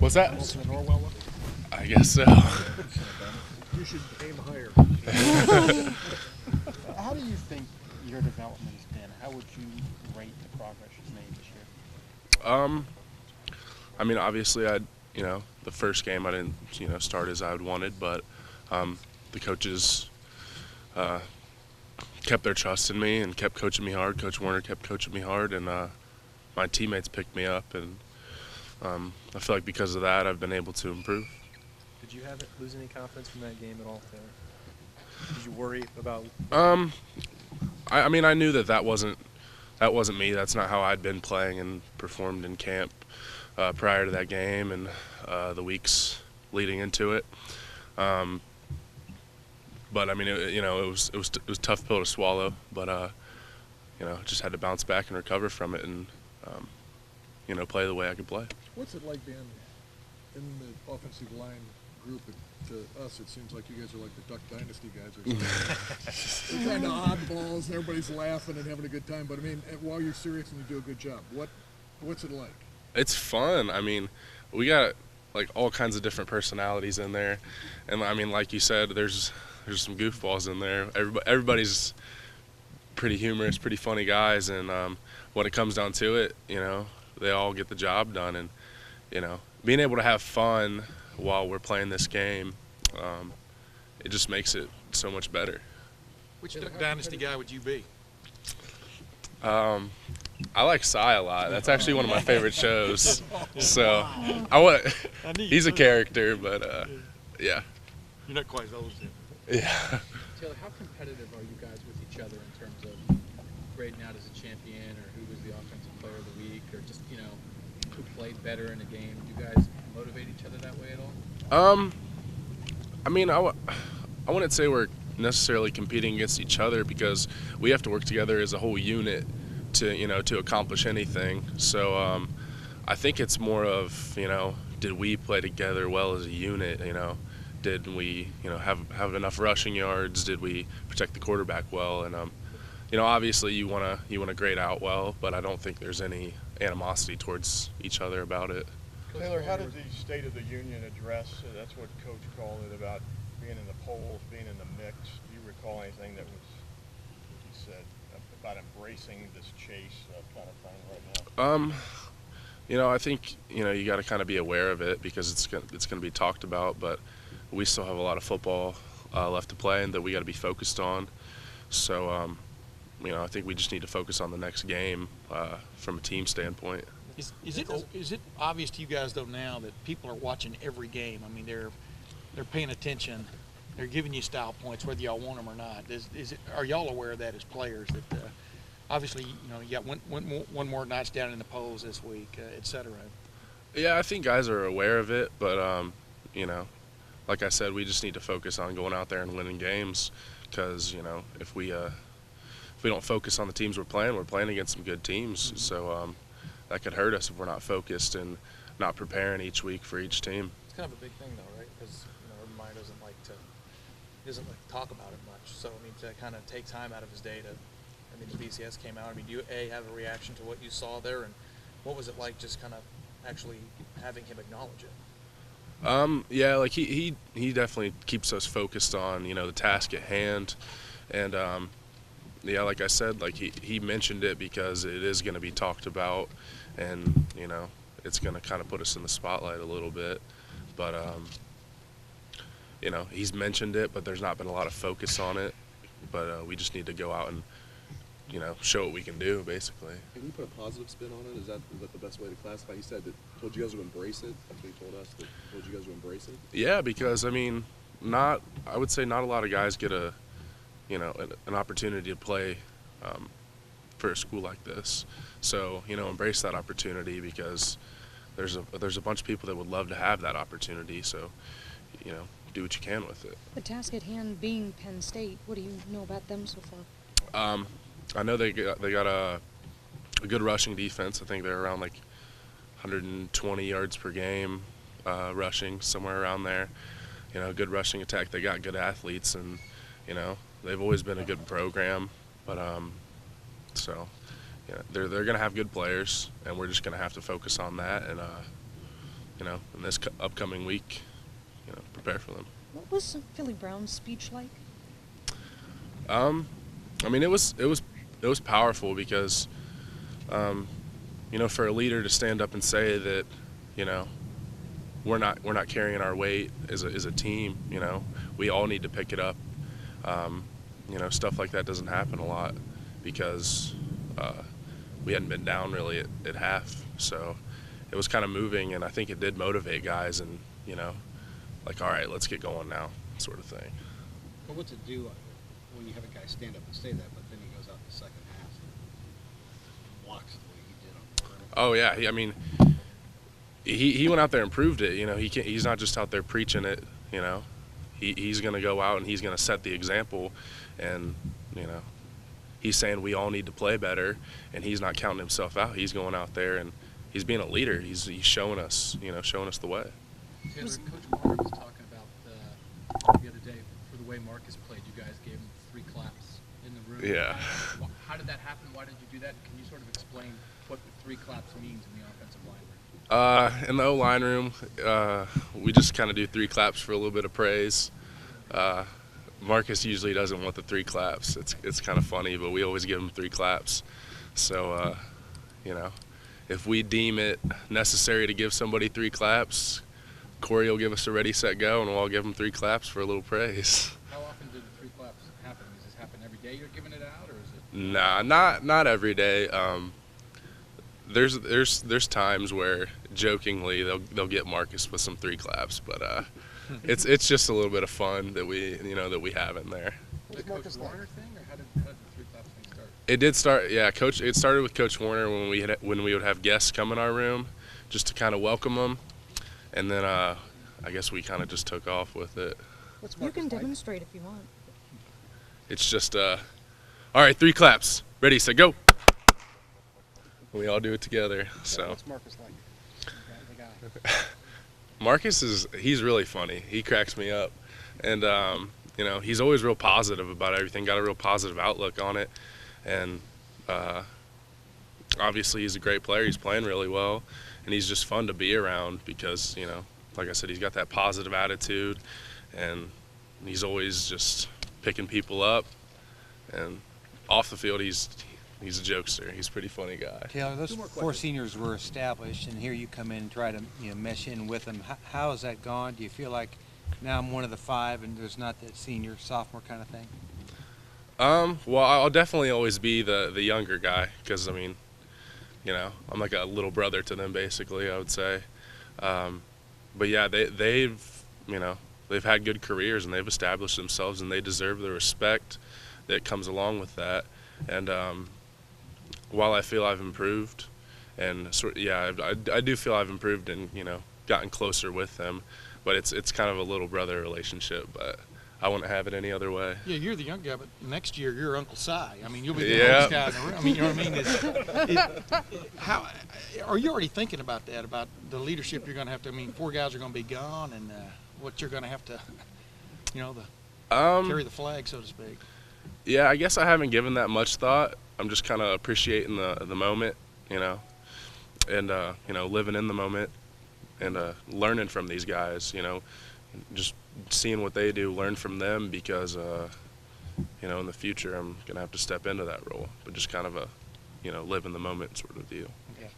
What's that? Wilson and Orwell look? I guess so. You should aim higher. How do you think your development has been? How would you rate the progress you've made this year? I mean, obviously, the first game I didn't, start as I had wanted, but the coaches kept their trust in me and kept coaching me hard. Coach Warner kept coaching me hard, and my teammates picked me up, and I feel like because of that, I've been able to improve. Did you lose any confidence from that game at all, Taylor? Did you worry about? I mean, I knew that wasn't me. That's not how I'd been playing and performed in camp prior to that game and the weeks leading into it. But I mean, it was a tough pill to swallow. But just had to bounce back and recover from it, and play the way I could play. What's it like being in the offensive line group? To us, it seems like you guys are like the Duck Dynasty guys or something. They're kind of oddballs, and everybody's laughing and having a good time. But I mean, while you're serious and you do a good job, what's it like? It's fun. I mean, we got like all kinds of different personalities in there, and I mean, like you said, there's some goofballs in there. Everybody's pretty humorous, pretty funny guys, and when it comes down to it, they all get the job done, and being able to have fun while we're playing this game, it just makes it so much better. Which Duck Dynasty guy would you be? I like Cy a lot. That's actually one of my favorite shows. So he's a character, but yeah. You're not quite as old as him. Yeah. Taylor, how competitive are you guys with each other in terms of grading out as a champion, or who was the offensive player of the week, or just who played better in a game? Do you guys motivate each other that way at all? I mean, I wouldn't say we're necessarily competing against each other, because we have to work together as a whole unit to accomplish anything. So I think it's more of did we play together well as a unit? Did we have enough rushing yards? Did we protect the quarterback well? And obviously you wanna grade out well, but I don't think there's any animosity towards each other about it. Taylor, how did the State of the Union address, that's what Coach called it, about being in the polls, being in the mix? Do you recall anything that he said about embracing this chase kind of thing right now? I think you got to kind of be aware of it, because it's going to be talked about, but we still have a lot of football left to play and that we got to be focused on. So I think we just need to focus on the next game from a team standpoint. Is it obvious to you guys though now that people are watching every game? I mean, they're paying attention. They're giving you style points whether y'all want them or not. Are y'all aware of that as players? That obviously you got one more notch down in the polls this week, et cetera. Yeah, I think guys are aware of it, but like I said, we just need to focus on going out there and winning games, because if we don't focus on the teams we're playing against some good teams. Mm-hmm. So that could hurt us if we're not focused and not preparing each week for each team. It's kind of a big thing though, right? Because everybody doesn't like to talk about it much. So I mean, to kind of take time out of his day the BCS came out. I mean, do you have a reaction to what you saw there, and what was it like just kind of actually having him acknowledge it? Yeah, like he definitely keeps us focused on the task at hand, and yeah, like I said, like he mentioned it because it is going to be talked about, and it's going to kind of put us in the spotlight a little bit, but he's mentioned it, but there's not been a lot of focus on it, but we just need to go out and show what we can do, basically. Can you put a positive spin on it? Is that the best way to classify? He said that told you guys to embrace it. That's what he told us. That told you guys to embrace it. Yeah, because I mean, I would say not a lot of guys get an opportunity to play for a school like this. So embrace that opportunity, because there's a bunch of people that would love to have that opportunity. So do what you can with it. The task at hand being Penn State, what do you know about them so far? I know they got a good rushing defense. I think they're around like 120 yards per game rushing, somewhere around there. Good rushing attack. They got good athletes, and they've always been a good program. But so they're going to have good players, and we're just going to have to focus on that and in this upcoming week, prepare for them. What was Philly Brown's speech like? I mean, it was powerful because, for a leader to stand up and say that, we're not carrying our weight as a team. We all need to pick it up. Stuff like that doesn't happen a lot because we hadn't been down really at half. So it was kind of moving, and I think it did motivate guys, and like, all right, let's get going now, sort of thing. But what's it do when you have a guy stand up and say that, but then he goes out in the second half and blocks the way he did on the first? Oh yeah, he went out there and proved it. He's not just out there preaching it. He's going to go out and he's going to set the example, and he's saying we all need to play better, and he's not counting himself out. He's going out there and he's being a leader. He's showing us, showing us the way. Taylor, Coach Warner was talking about the other day for the way Marcus played. You guys gave him 3 claps in the room. Yeah. How did that happen? Why did you do that? Can you sort of explain what the 3 claps means in the offensive line room? In the O-line room, we just kind of do 3 claps for a little bit of praise. Marcus usually doesn't want the 3 claps. It's kind of funny, but we always give him 3 claps. So, if we deem it necessary to give somebody 3 claps, Corey will give us a ready, set, go, and we'll all give him 3 claps for a little praise. How often do the 3 claps happen? Does this happen every day you're giving it out, or is it? Nah, not every day. There's times where jokingly they'll get Marcus with some 3 claps, but it's just a little bit of fun that we have in there. Was it Coach Warner thing, or how did the 3 claps thing start? It did start, yeah. It started with Coach Warner when we would have guests come in our room, just to kind of welcome them, and then I guess we kind of just took off with it. You can demonstrate if you want. It's just all right, 3 claps, ready, set, go. We all do it together. So. What's Marcus like? The guy. Marcus he's really funny. He cracks me up, and he's always real positive about everything. Got a real positive outlook on it, and obviously he's a great player. He's playing really well, and he's just fun to be around because like I said, he's got that positive attitude, and he's always just picking people up, and off the field he's a jokester. He's a pretty funny guy. Taylor, those 4 seniors were established, and here you come in and try to mesh in with them. How has that gone? Do you feel like now I'm one of the 5 and there's not that senior, sophomore kind of thing? Well, I'll definitely always be the younger guy because, I'm like a little brother to them basically, I would say. But yeah, they've had good careers and they've established themselves and they deserve the respect that comes along with that. And while I feel I've improved, and I do feel I've improved and gotten closer with them, but it's kind of a little brother relationship. But I wouldn't have it any other way. Yeah, you're the young guy, but next year you're Uncle Si. You'll be the oldest guy in the room. You know what I mean? How are you already thinking about that? About the leadership you're going to have to? 4 guys are going to be gone, and what you're going to have to, carry the flag, so to speak. Yeah, I guess I haven't given that much thought. I'm just kind of appreciating the moment, and living in the moment, and learning from these guys, just seeing what they do, learn from them because, in the future I'm gonna have to step into that role, but just kind of live in the moment sort of deal. Okay.